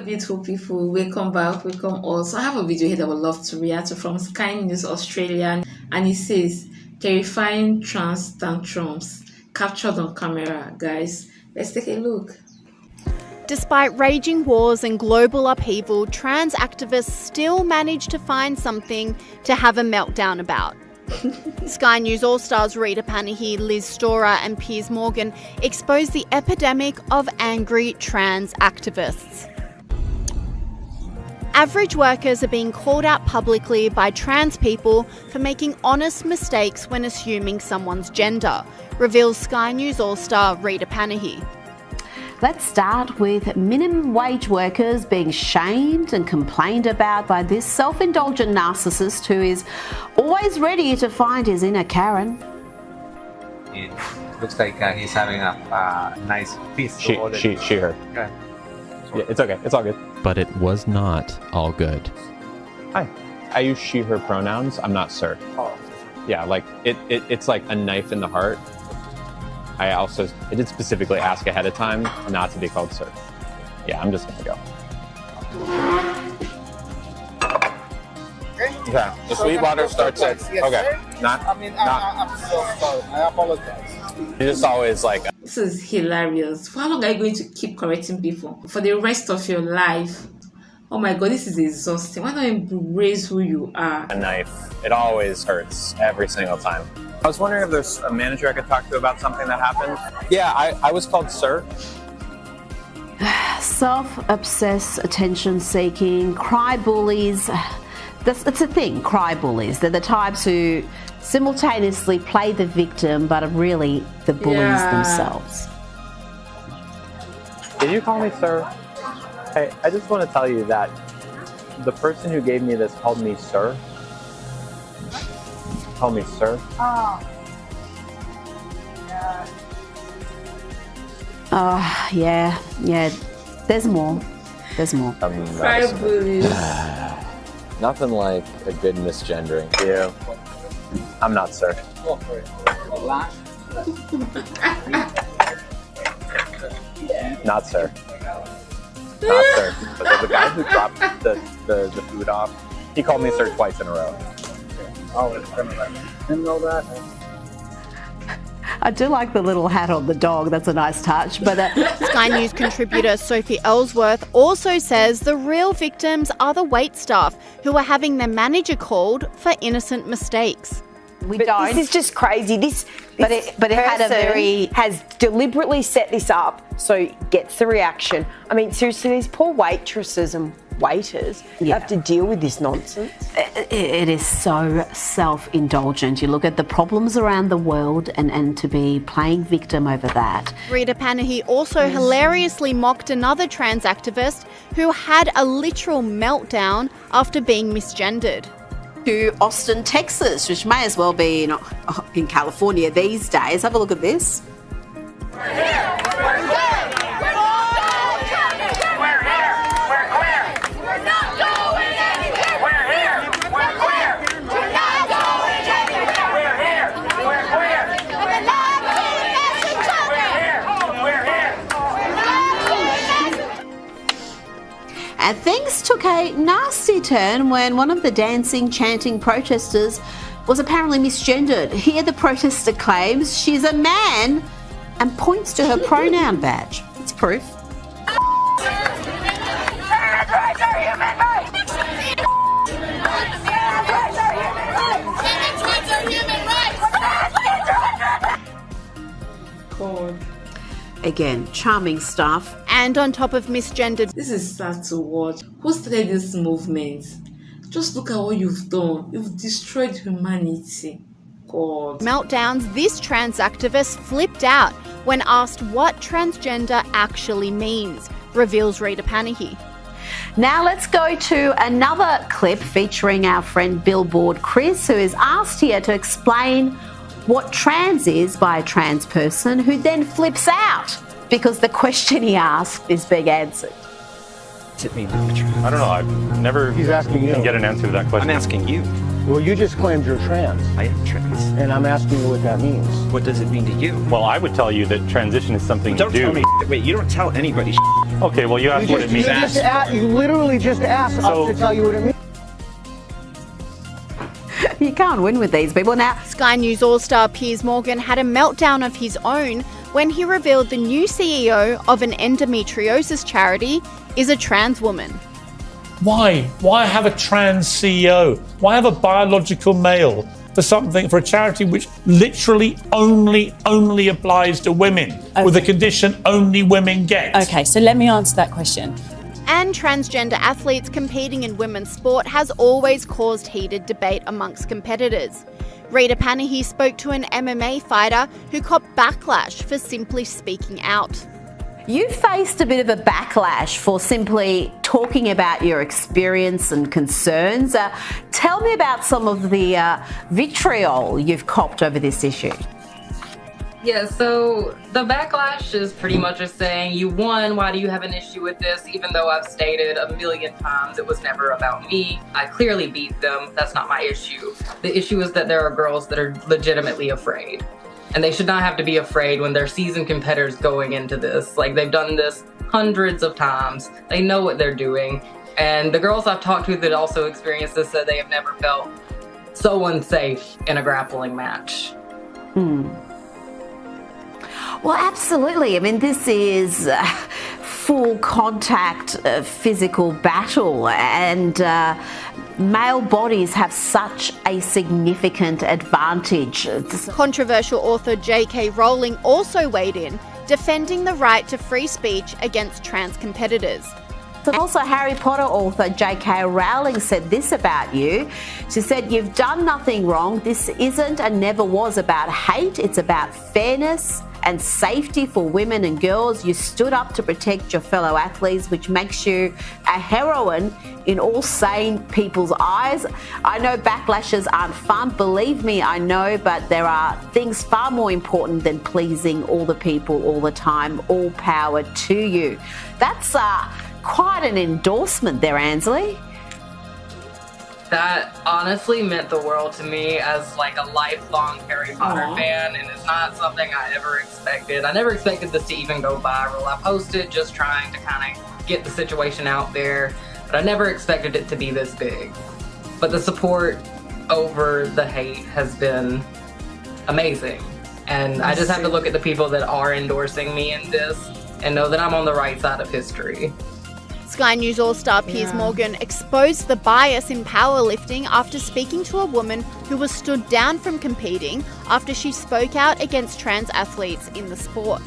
beautiful people, welcome back, welcome all. So I have a video here that I would love to react to from Sky News Australia, and it says terrifying trans tantrums captured on camera. Guys, let's take a look. Despite raging wars and global upheaval, trans activists still manage to find something to have a meltdown about. Sky News All-Stars Rita Panahi, Liz Storer and Piers Morgan exposed the epidemic of angry trans activists. Average workers are being called out publicly by trans people for making honest mistakes when assuming someone's gender, reveals Sky News All-Star Rita Panahi. Let's start with minimum wage workers being shamed and complained about by this self-indulgent narcissist who is always ready to find his inner Karen. It looks like he's having a nice piece. She, her. Okay. Yeah, it's okay. It's all good. But it was not all good. Hi. I use she, her pronouns. I'm not sir. Oh. Yeah, like it's like a knife in the heart. I did specifically ask ahead of time not to be called sir. Yeah, I'm just gonna go. Okay, the sweet water starts at, okay, I'm so sorry. I apologize. you just always like, This is hilarious. For how long are you going to keep correcting people? For the rest of your life? Oh my god, this is exhausting. Why not embrace who you are? a knife. It always hurts every single time. I was wondering if there's a manager I could talk to about something that happened. Yeah, I was called sir. Self-obsessed, attention-seeking, cry bullies. It's a thing, cry bullies. They're the types who simultaneously play the victim but are really the bullies themselves. Did you call me sir? Hey, I just want to tell you that the person who gave me this called me sir. Call me sir. Oh, yeah. There's more. Cry bullies. Nothing like a good misgendering. Yeah. I'm not sir. Not sir. Not sir. But the guy who dropped the food off, he called me sir twice in a row. Oh, didn't know that. I do like the little hat on the dog. That's a nice touch. But Sky News contributor Sophie Ellsworth also says the real victims are the wait staff who are having their manager called for innocent mistakes. This is just crazy. But it had a very has deliberately set this up so it gets the reaction. I mean, seriously, these poor waitresses and waiters have to deal with this nonsense. it is so self-indulgent. You look at the problems around the world and to be playing victim over that. Rita Panahi also hilariously mocked another trans activist who had a literal meltdown after being misgendered. To Austin, Texas, which may as well be in California these days. Have a look at this. And things took a nasty turn when one of the dancing, chanting protesters was apparently misgendered. Here the protester claims she's a man and points to her pronoun badge. It's proof. God. Again, charming stuff. And on top of misgendered, This is sad to watch. Who started this movement? Just look at what you've done. You've destroyed humanity. God. meltdowns, this trans activist flipped out when asked what transgender actually means, reveals Rita Panahi. Now let's go to another clip featuring our friend Billboard Chris, who is asked here to explain what trans is by a trans person, who then flips out because the question he asked is being answered. What's it mean to be trans? I don't know. I've never He's asking you. get an answer to that question. I'm asking you. Well, you just claimed you're trans, I am trans. and I'm asking you what that means. What does it mean to you? Well, I would tell you that transition is something Don't you do. tell me. Wait, you don't tell anybody. Okay, well, you asked what it means. You literally just asked us to tell you what it means. You can't win with these people. Now, Sky News All-Star Piers Morgan had a meltdown of his own when he revealed the new CEO of an endometriosis charity is a trans woman. Why? Why have a trans CEO? Why have a biological male for a charity which literally only applies to women with a condition only women get? Okay, so let me answer that question. And transgender athletes competing in women's sport has always caused heated debate amongst competitors. Rita Panahi spoke to an MMA fighter who copped backlash for simply speaking out. you faced a bit of a backlash for simply talking about your experience and concerns. Tell me about some of the vitriol you've copped over this issue. Yeah, so the backlash is pretty much just saying, you won, why do you have an issue with this? Even though I've stated a million times it was never about me. I clearly beat them. That's not my issue. The issue is that there are girls that are legitimately afraid. And they should not have to be afraid when they're seasoned competitors going into this. Like, they've done this hundreds of times. They know what they're doing. And the girls I've talked to that also experienced this said they have never felt so unsafe in a grappling match. Well, absolutely. I mean, this is full contact physical battle, and male bodies have such a significant advantage. Controversial author J.K. Rowling also weighed in, defending the right to free speech against trans competitors. And also, Harry Potter author J.K. Rowling said this about you. She said, "You've done nothing wrong. This isn't and never was about hate. It's about fairness and safety for women and girls. You stood up to protect your fellow athletes, which makes you a heroine in all sane people's eyes. I know backlashes aren't fun. Believe me, I know, but there are things far more important than pleasing all the people all the time. All power to you." That's quite an endorsement there, Ansley. That honestly meant the world to me as like a lifelong Harry Potter fan, and it's not something I ever expected. I never expected this to even go viral. I posted just trying to kind of get the situation out there, but I never expected it to be this big. But the support over the hate has been amazing. And I just have to look at the people that are endorsing me in this and know that I'm on the right side of history. Sky News All-Star Piers Morgan exposed the bias in powerlifting after speaking to a woman who was stood down from competing after she spoke out against trans athletes in the sport.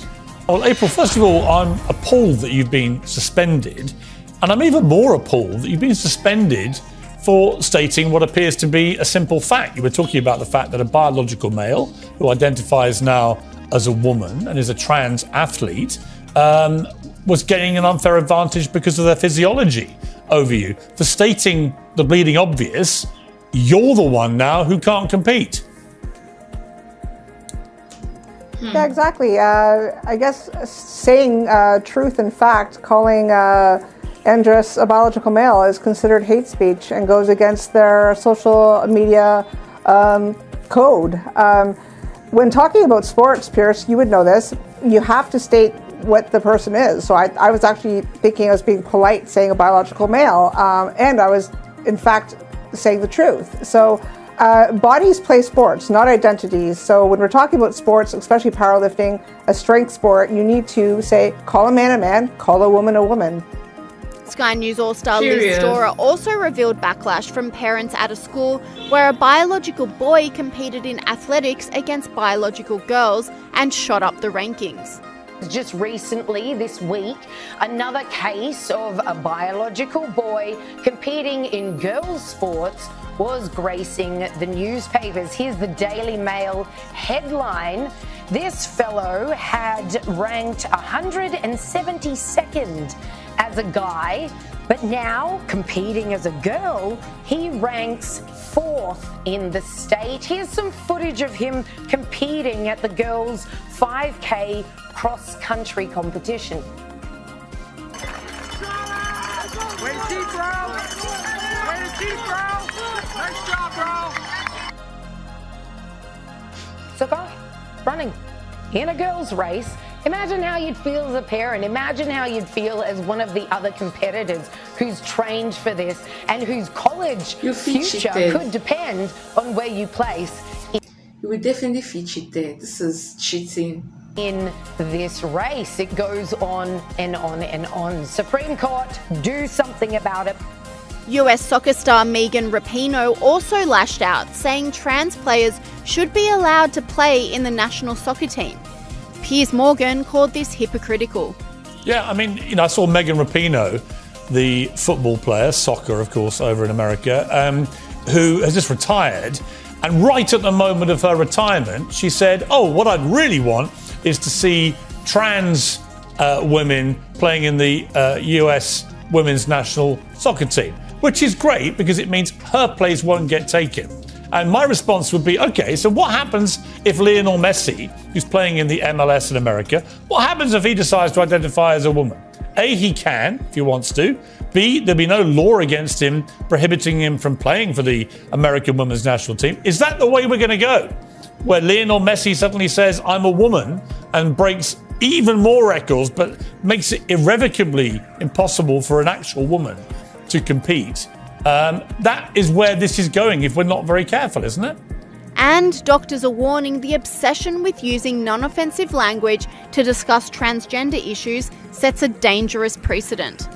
Well, April, first of all, I'm appalled that you've been suspended, and I'm even more appalled that you've been suspended for stating what appears to be a simple fact. You were talking about the fact that a biological male who identifies now as a woman and is a trans athlete was getting an unfair advantage because of their physiology over you. For stating the bleeding obvious, you're the one now who can't compete. Yeah, exactly. I guess saying truth and fact, calling Andrus a biological male is considered hate speech and goes against their social media code. When talking about sports, Pierce, you would know this, you have to state what the person is. So I was actually thinking I was being polite saying a biological male, and I was in fact saying the truth. So bodies play sports, not identities. So when we're talking about sports, especially powerlifting, a strength sport, you need to say, call a man, call a woman. Sky News All-Star Liz Storer also revealed backlash from parents at a school where a biological boy competed in athletics against biological girls and shot up the rankings. Just recently, this week, another case of a biological boy competing in girls' sports was gracing the newspapers. Here's the Daily Mail headline. This fellow had ranked 172nd as a guy, but now, competing as a girl, he ranks 4th in the state. Here's some footage of him competing at the girls' 5K cross-country competition. Way to keep, bro! Way to keep, bro! Nice job, bro! So, guy running in a girls' race Imagine how you'd feel as a parent. Imagine how you'd feel as one of the other competitors who's trained for this and whose college future could depend on where you place. You will definitely feel cheated. This is cheating. In this race, it goes on and on and on. Supreme Court, do something about it. US soccer star Megan Rapinoe also lashed out, saying trans players should be allowed to play in the national soccer team. Piers Morgan called this hypocritical. Yeah, I mean, I saw Megan Rapinoe, the football player, soccer, of course, over in America, who has just retired. And right at the moment of her retirement, she said, what I'd really want is to see trans women playing in the US women's national soccer team, which is great because it means her place won't get taken. And my response would be, okay, so what happens if Lionel Messi, who's playing in the MLS in America, what happens if he decides to identify as a woman? A, he can, if he wants to. B, there'll be no law against him prohibiting him from playing for the American women's national team. Is that the way we're going to go? Where Lionel Messi suddenly says, I'm a woman, and breaks even more records, but makes it irrevocably impossible for an actual woman to compete. That is where this is going if we're not very careful, isn't it? And doctors are warning the obsession with using non-offensive language to discuss transgender issues sets a dangerous precedent.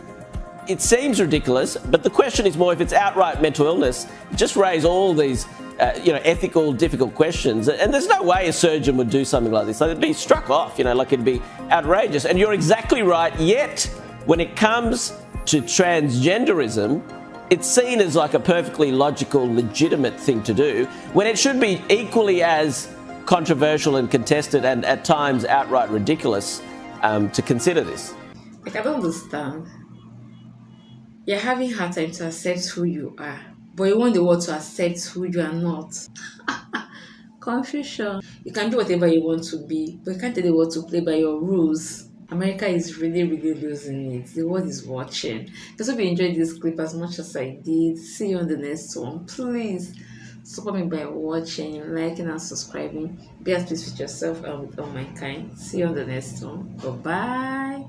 It seems ridiculous, but the question is more if it's outright mental illness, just raise all these ethical, difficult questions. And there's no way a surgeon would do something like this. Like, it'd be struck off, like it'd be outrageous. And you're exactly right. Yet, when it comes to transgenderism, it's seen as like a perfectly logical, legitimate thing to do, when it should be equally as controversial and contested and at times outright ridiculous to consider this. I don't understand. You're having a hard time to accept who you are, but you want the world to accept who you are not. Confusion. You can do whatever you want to be, but you can't tell the world to play by your rules. America is really, really losing it. The world is watching. I hope you enjoyed this clip as much as I did. See you on the next one. Please support me by watching, liking, and subscribing. Be at peace with yourself and with all mankind. See you on the next one. Bye-bye.